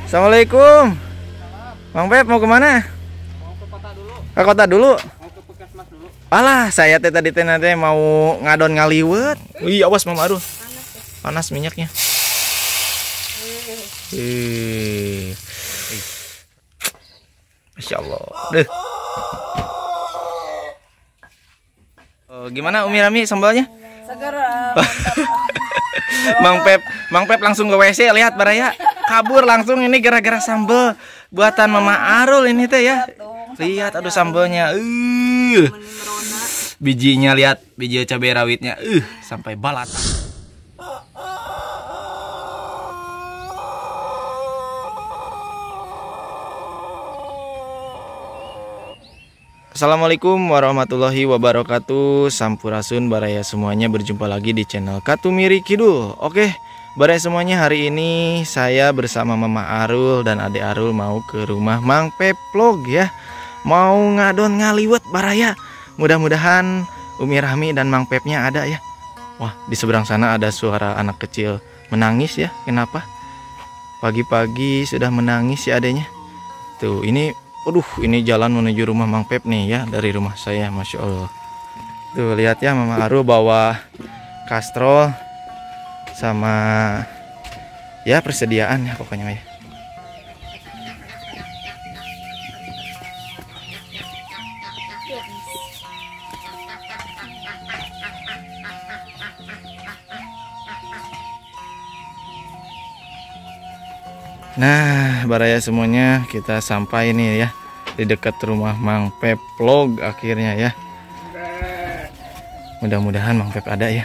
Assalamualaikum. Bang Pep mau kemana? Mau ke kota dulu. Ke kota dulu? Mau ke Puskesmas dulu. Alah, saya tadi nanti mau ngadon ngaliwet. Wih, awas Mama Aruh. Panas minyaknya. Masya Allah. Deh. Gimana Umi Rami sambalnya? Segera. Mang Pep langsung ke WC, lihat Baraya. Kabur langsung ini gara-gara sambal buatan Mama Arul ini teh ya. Lihat aduh sambalnya. Bijinya lihat, biji cabai rawitnya. Sampai balatan. Assalamualaikum warahmatullahi wabarakatuh. Sampurasun Baraya semuanya, berjumpa lagi di channel Katumiri Kidul. Oke, Baraya semuanya, hari ini saya bersama Mama Arul dan Adik Arul mau ke rumah Mang Pep Vlog ya. Mau ngadon ngaliwet Baraya. Mudah-mudahan Umi Rahmi dan Mang Pepnya ada ya. Wah, di seberang sana ada suara anak kecil menangis ya. Kenapa? Pagi-pagi sudah menangis ya adanya. Tuh, ini ini jalan menuju rumah Mang Pep nih ya, dari rumah saya, Masya Allah. Tuh lihat ya, Mama Arul bawa kastrol sama ya persediaan ya pokoknya ya. Nah, Baraya semuanya, kita sampai nih ya di dekat rumah Mang Pep Vlog akhirnya ya. Mudah-mudahan Mang Pep ada ya.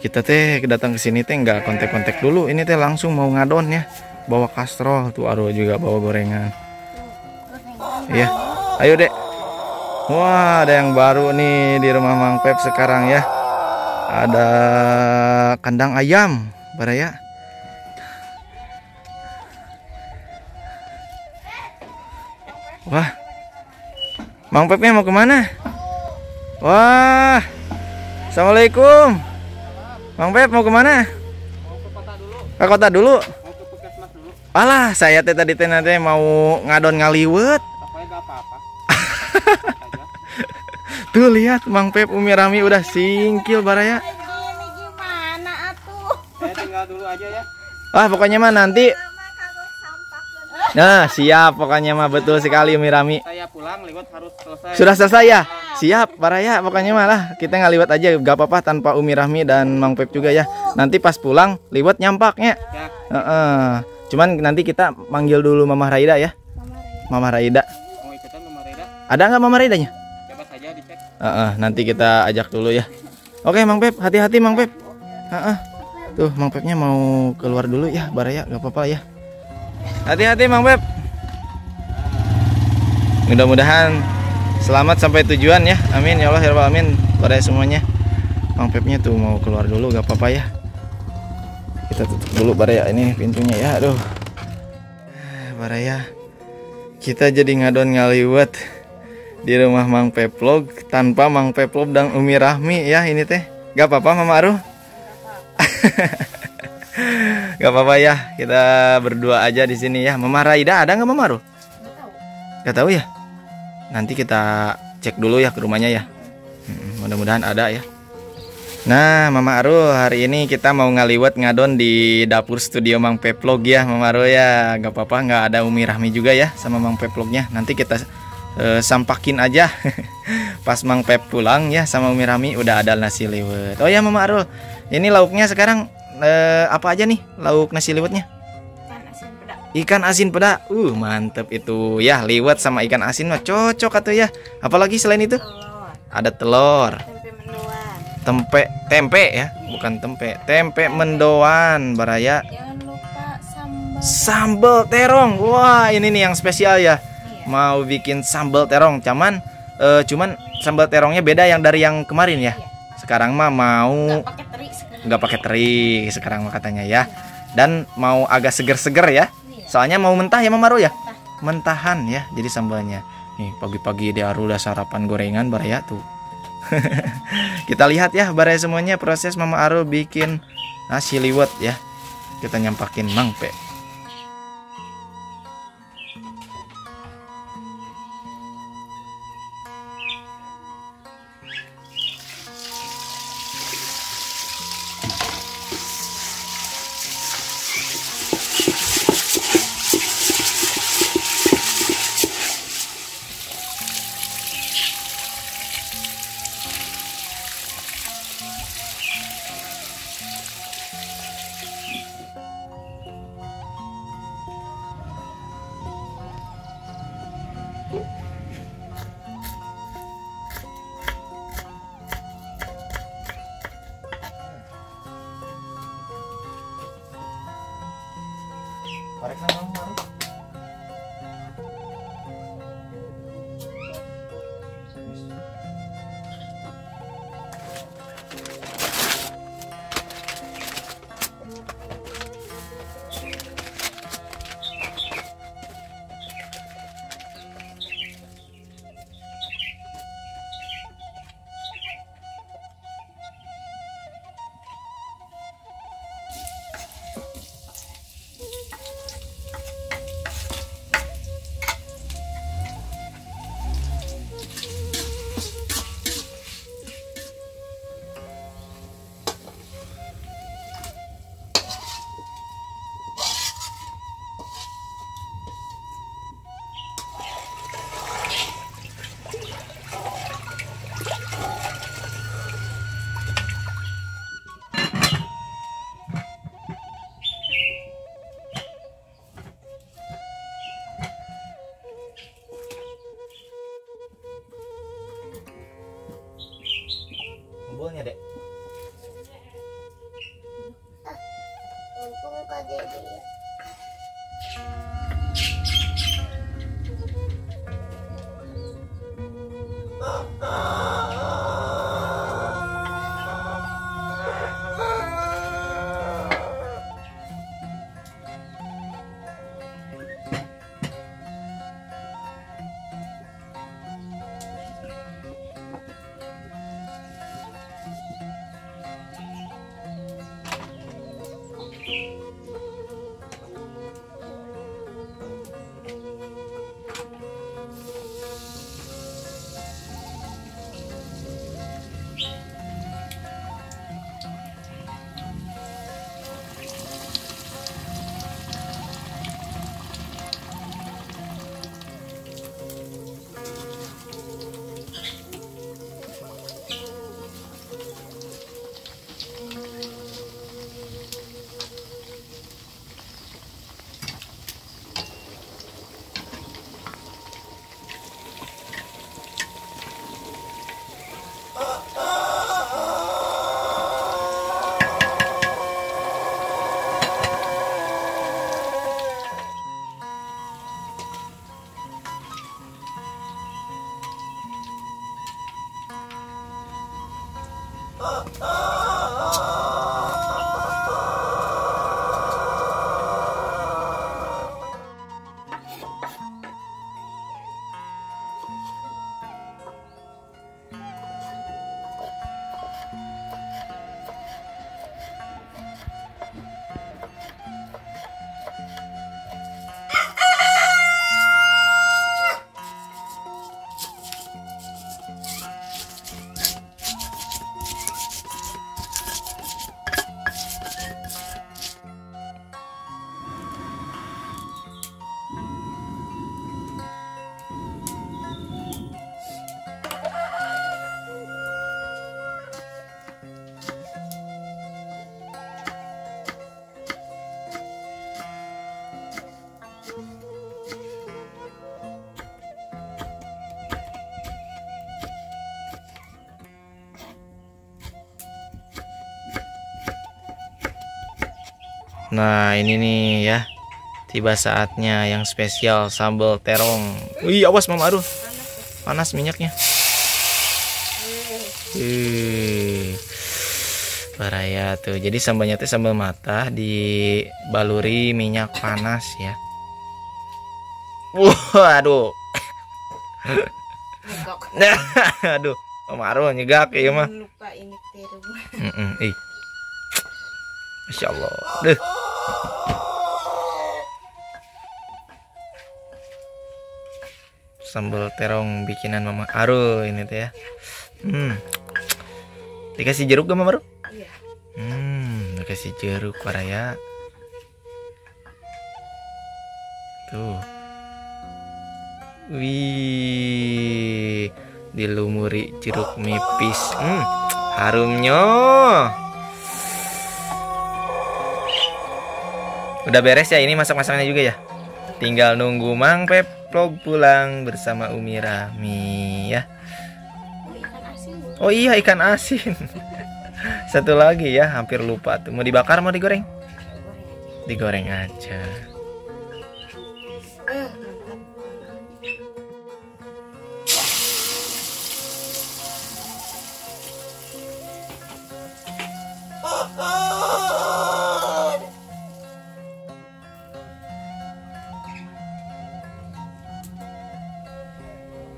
Kita teh datang ke sini teh nggak kontak-kontak dulu, ini teh langsung mau ngadon ya. Bawa kastrol, tuh Arul juga bawa gorengan. Iya, ayo Dek. Wah, ada yang baru nih di rumah Mang Pep sekarang ya. Ada kandang ayam, Baraya. Wah, Mang Pepnya mau kemana? Wah, Assalamualaikum. Mang Pep mau kemana? Mau ke kota dulu. Ke kota dulu? Mau ke Puskesmas dulu. Alah, saya tadi nanti mau ngadon ngaliwet. Pokoknya gak apa-apa. Tuh lihat, Mang Pep Umi Rami udah singkil Baraya. Ini gimana atuh? Saya tinggal dulu aja ya. Wah, pokoknya mah nanti. Nah, siap pokoknya mah, betul sekali Umi Rami. Saya pulang, liwat harus selesai. Sudah selesai ya? Siap, Baraya. Pokoknya malah kita ngaliwat aja, gak apa-apa tanpa Umi Rahmi dan Mang Pep juga ya. Nanti pas pulang, liwat nyampaknya. Ya. Cuman nanti kita manggil dulu Mama Raida ya. Mama Raida. Mau ikutan Mama Reda? Ada nggak Mama Raidanya? Coba saja dicek. Nanti kita ajak dulu ya. Oke, Mang Pep, hati-hati Mang Pep. Tuh, Mang Pepnya mau keluar dulu ya, Baraya. Gak apa-apa ya. Hati-hati Mang Pep. Mudah-mudahan selamat sampai tujuan ya. Amin ya Allah ya Rabbal alamin. Baraya semuanya. Mang Pepnya tuh mau keluar dulu, gak apa-apa ya. Kita tutup dulu Baraya ini pintunya ya. Aduh, Baraya, kita jadi ngadon ngaliwet di rumah Mang Pep Vlog tanpa Mang Pep Vlog dan Umi Rahmi ya ini teh. Gak apa-apa Mama Aruh. Gak apa-apa ya, kita berdua aja di sini ya. Mama Raida ada nggak Mama Aruh? Gak tahu ya. Nanti kita cek dulu ya ke rumahnya ya. Mudah-mudahan ada ya. Nah, Mama Aruh, hari ini kita mau ngaliwet ngadon di dapur studio Mang Pep Vlog ya, Mama Aruh ya. Gak apa-apa, nggak ada Umi Rahmi juga ya sama Mang Pep Vlognya. Nanti kita sampakin aja. Pas Mang Pep pulang ya sama Umi Rahmi udah ada nasi liwet. Oh ya Mama Aruh, ini lauknya sekarang apa aja nih lauk nasi liwetnya? Ikan asin peda. Mantep itu ya, liwet sama ikan asin mah cocok atuh ya. Apalagi selain itu? Ada telur. Tempe ya, bukan tempe mendoan Baraya. Jangan lupa Sambal terong. Wah, ini nih yang spesial ya. Mau bikin sambal terong, cuman sambal terongnya beda yang dari yang kemarin ya. Sekarang mah mau nggak pakai teri sekarang mah katanya ya. Dan mau agak seger-seger ya. Soalnya mau mentah ya Mama Aruh ya. Mentahan ya, jadi sambalnya. Nih pagi-pagi dia udah sarapan gorengan Baraya tuh. Kita lihat ya Baraya semuanya proses Mama Aruh bikin nasi liwet ya. Kita nyampakin Mang Pep. Korek nama Maru. Kumpulnya, Dek. Untung Kak Dedi. Nah, ini nih ya. Tiba saatnya yang spesial, sambal terong. Wih, awas Mama Aru. Panas minyaknya. Baraya tuh. Jadi sambalnya tuh sambal matah dibaluri minyak panas ya. Wah, aduh. Aduh, Mama Aru nyegak ya mah. Lupa ini terus. Masya Allah. Duh. Sambal terong bikinan Mama Aru ini teh ya. Dikasih jeruk gak Mama Aru? Iya. Dikasih jeruk Baraya. Tuh. Wih, dilumuri jeruk nipis. Harumnya. Udah beres ya ini masak-masaknya juga ya. Tinggal nunggu Mang Pep vlog pulang bersama Umi Rahmi ya. Oh iya, ikan asin. Satu lagi ya, hampir lupa tuh. Mau dibakar mau digoreng? Digoreng aja.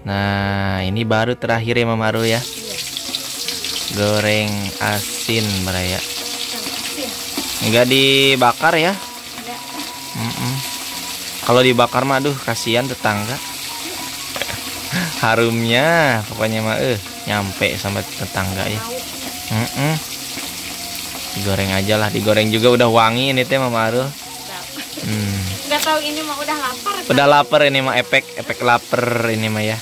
Nah, ini baru terakhir ya Mama Aru ya. Goreng asin Baraya. Enggak dibakar ya? Mm-mm. Kalau dibakar mah aduh kasihan tetangga. Harumnya pokoknya mah nyampe sama tetangga ya. Mm-mm. Digoreng aja lah, digoreng juga udah wangi ini teh Mama Aru. Nggak tahu ini mah udah lapar. Udah lapar ini mah, efek lapar ini mah ya.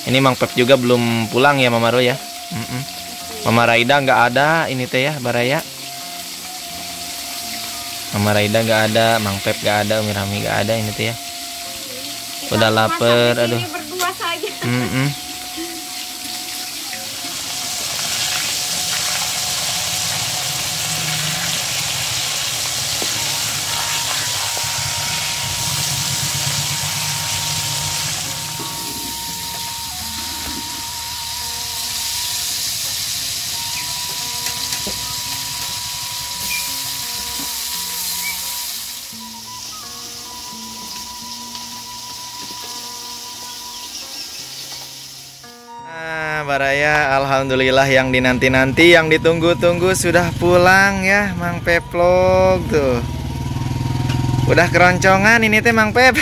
Ini Mang Pep juga belum pulang ya Mama Aru ya. Mama Raida nggak ada ini teh ya Baraya. Mama Raida nggak ada, Mang Pep nggak ada, Umi Rami nggak ada ini teh ya. Udah lapar, aduh. Ini berdua saja. Nah, Baraya, alhamdulillah yang dinanti-nanti, yang ditunggu-tunggu sudah pulang ya, Mang Pep vlog tuh. Udah keroncongan ini teh Mang Pep.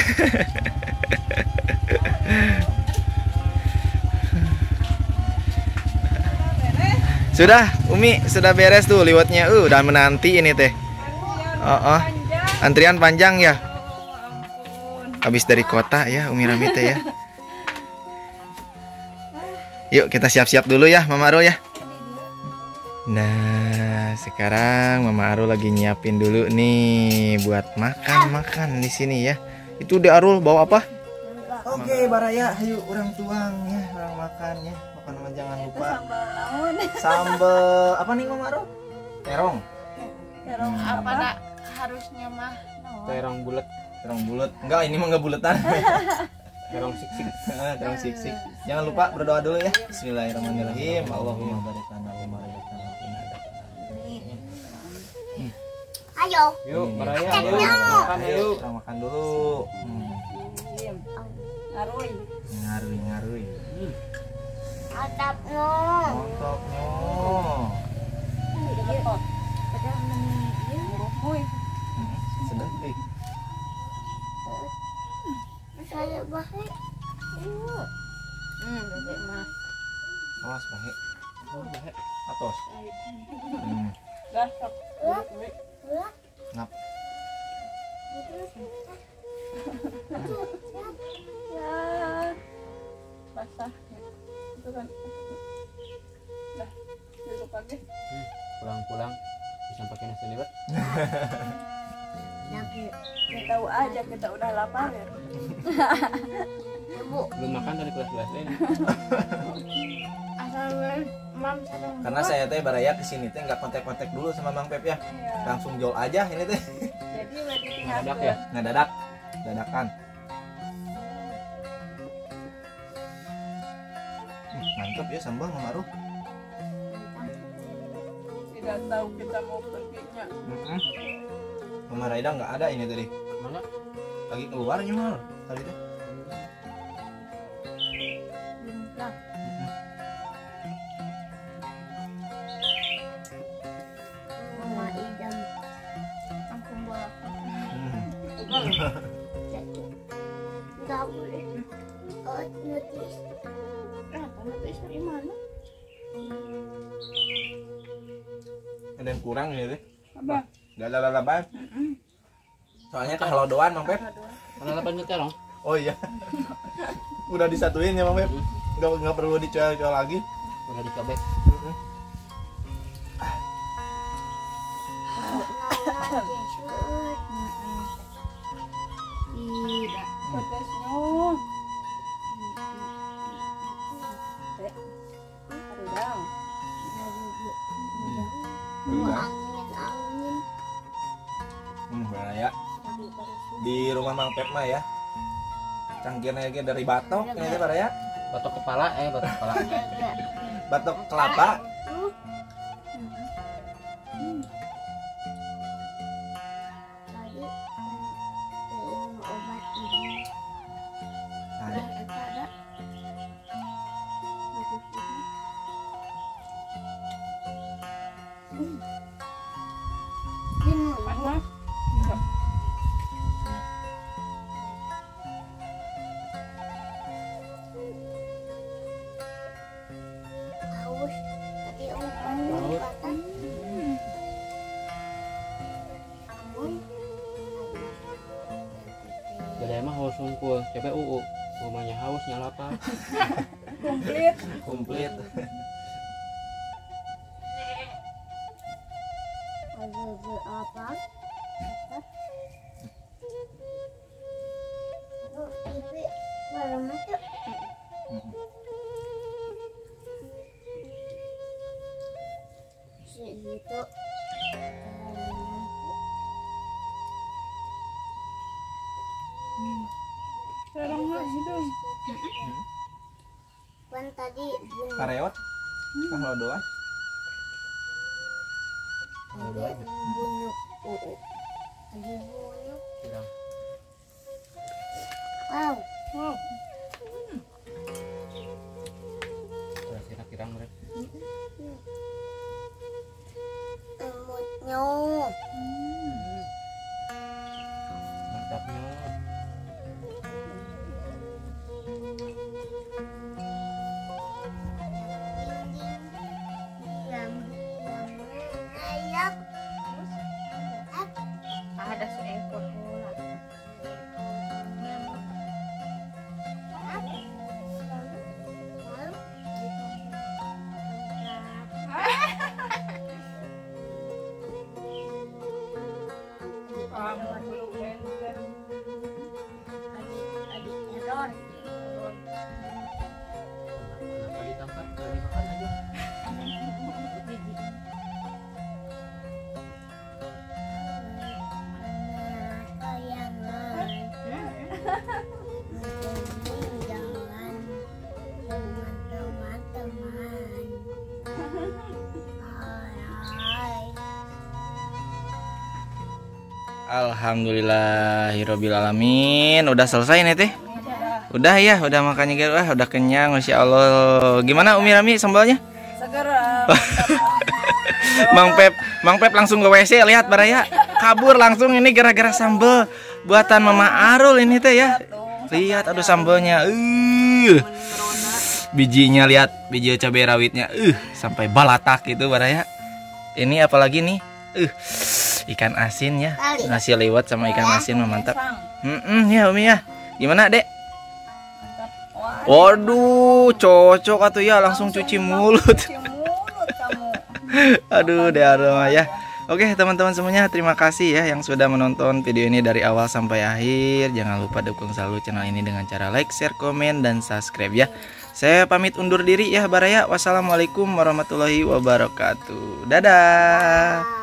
Sudah, Umi, sudah beres tuh liwatnya. Udah menanti ini teh. Antrian panjang ya. Habis dari kota ya, Umi Rami teh ya. Yuk kita siap-siap dulu ya Mama Aru ya. Nah, sekarang Mama Aru lagi nyiapin dulu nih buat makan di sini ya. Itu De Arul bawa apa? Oke, Baraya, ayo orang tuang ya, orang makan ya. Makan mah jangan lupa. Sambal apa nih Mama Aru? Terong. Terong apa nak? Harusnya mah. Terong bulat. Terong bulat. Enggak, ini mah enggak buletan. Terong siksik. Terong siksik. Jangan lupa berdoa dulu ya. Bismillahirrahmanirrahim. Allahumma barik lana wa barik lana. Ayo. Yuk, Baraya, ayo makan yuk. Kita makan dulu. Ngaruy. Ngaruy. Atapnya. Mantapnya. Sedang Saya baik. awas bahe. Atos. Ngap. Basah. Itu kan. Dah, duduk lagi. Pulang-pulang bisa pakai nasi liwet. Kita tahu aja kita udah lapar ya. Belum makan dari kelas-kelas lain. Asal mam sareng. Karena saya teh Baraya kesini teh nggak kontak-kontak dulu sama Mang Pep ya. Langsung jual aja ini teh. Jadi udah ditinggal. Dadak ya? Nggak dadakan. Mantap ya sambal Mama Aru. Tidak tahu kita mau perginya. Mama Raida nggak ada ini tadi. Mana? Lagi keluar nyumal tadi teh. Nah, Mama idam. Aku bawa. Enggak boleh. Oh, notis. Notis dari mana? Ada yang kurang ini teh. Apa? Gak ada lalaban. Soalnya kalau doan Mang Pep. Mana lapannya terong? Oh iya. Udah disatuin ya Mang Pep. Nggak perlu dicoel-coel lagi. Udah dicobek. Tidak. Pedasnya. Redang. Angin. Baraya. Di rumah Mang Pep mah ya. Cangkirnya lagi dari batok ini teh Baraya. Batok kepala, batok kepala. Batok kelapa. Tadi obat ini. Ada. Ada. Jadi emang haus sungkul, coba rumahnya hausnya lapar. Komplit. Komplit. Ada apa? Ibu, malam masuk. Segitu. Tolong nggak hidung. Kan tadi bunyi. Karewat. Kalau doang. Tadi bunyuk. Tadi bunyuk. Tidak. Wow. Wow. Kira-kira mereka. Lembutnya. Mantapnya. Ada seekor ular. Adik error. Kenapa ditangkap? Gak dimakan aja. Alhamdulillahirabbil alamin. Udah selesai nih teh. Udah ya, udah makannya gitu. Wah, udah kenyang, Masya Allah. Gimana Umi Rami sambalnya? Segera. Mang Pep langsung ke WC, lihat Baraya. Kabur langsung ini gara-gara sambal buatan Mama Arul ini teh ya. Lihat aduh sambalnya. Bijinya lihat, biji cabai rawitnya. Sampai balatak gitu Baraya. Ini apalagi nih? Ikan asin ya. Nasi liwet sama ikan asin mantap. Ya Umi ya. Gimana, Dek? Waduh, cocok atuh ya, langsung cuci mulut. Aduh, deh ya. Oke, teman-teman semuanya, terima kasih ya yang sudah menonton video ini dari awal sampai akhir. Jangan lupa dukung selalu channel ini dengan cara like, share, komen, dan subscribe ya. Saya pamit undur diri ya Baraya. Wassalamualaikum warahmatullahi wabarakatuh. Dadah.